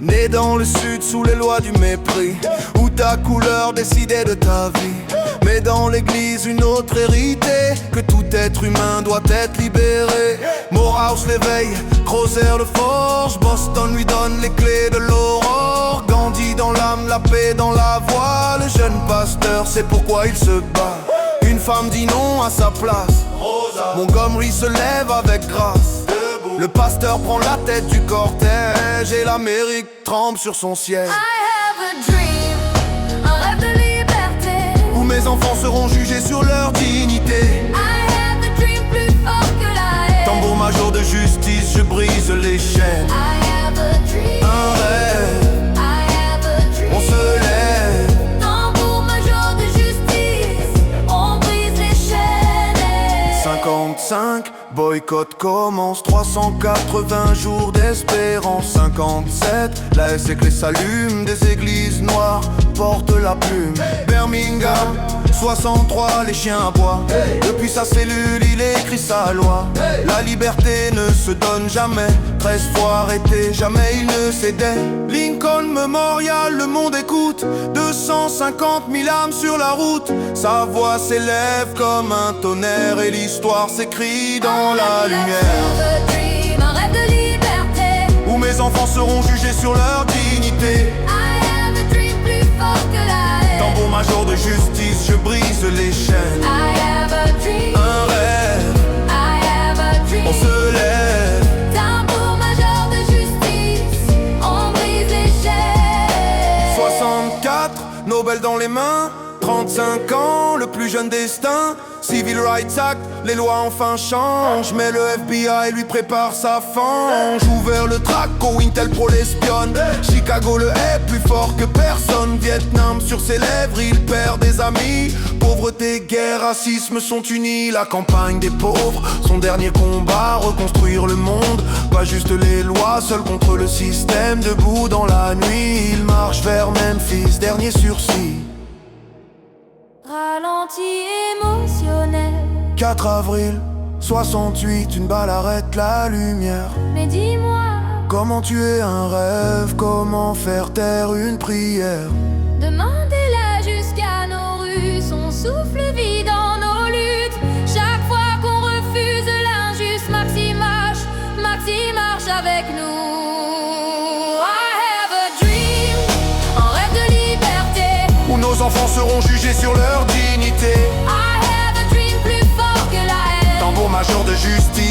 Né dans le sud sous les lois du mépris, où ta couleur décidait de ta vie. Mais dans l'église une autre hérité, que tout être humain doit être libéré. Morehouse l'éveille, Crozer le forge, Boston lui donne les clés de l'aurore. Gandhi dans l'âme, la paix dans la voix. Le jeune pasteur sait pourquoi il se bat. Une femme dit non à sa place. Montgomery se lève avec grâce. Le pasteur prend la tête du cortège et l'Amérique tremble sur son siège. I have a dream, un rêve de liberté, Où mes enfants seront jugés sur leur dignité. I have a dream plus fort que la haine. Tambour major de justice, je brise les chaînes. I have a dream, Un rêve, I have a dream. on se lève. Tambour major de justice, on brise les chaînes. 55, boycott commence. 380 jours d'espérance. 57, la SEC les s'allume. Des églises noires portent la plume. Birmingham, 63, les chiens aboient. Depuis sa cellule, il écrit sa loi. La liberté ne se donne jamais. 13 fois arrêté, jamais il ne cédait. Lincoln Memorial, le monde écoute. 250 000 âmes sur la route. Sa voix s'élève comme un tonnerre et l'histoire s'écrit dans la lumière. I have a dream, un rêve de liberté, Où mes enfants seront jugés sur leur dignité. I have a dream plus fort que la haine. Tambour major de justice, je brise les chaînes. I have a dream, Un rêve, I have a dream. on se lève. Tambour major de justice, on brise les chaînes. 64, Nobel dans les mains. 35 ans, le plus jeune destin. Civil Rights Act, les lois enfin changent. Mais le FBI lui prépare sa fange. Ouvert le traco, Intel Pro l'espionne. Chicago le est plus fort que personne. Vietnam sur ses lèvres, il perd des amis. Pauvreté, guerre, racisme sont unis. La campagne des pauvres, son dernier combat. Reconstruire le monde, pas juste les lois. Seul contre le système, debout dans la nuit. Il marche vers Memphis, dernier sursis. Ralenti émotionnel, 4 avril 68, une balle arrête la lumière. mais dis-moi, Comment tuer un rêve, comment faire taire une prière. demandez-la jusqu'à nos rues, son souffle vit dans nos luttes. Chaque fois qu'on refuse l'injuste, Maxime marche avec nous. I have a dream, un rêve de liberté, Où nos enfants seront jugés sur leur dignité. I have a dream plus fort que la haine. Tambour major de justice,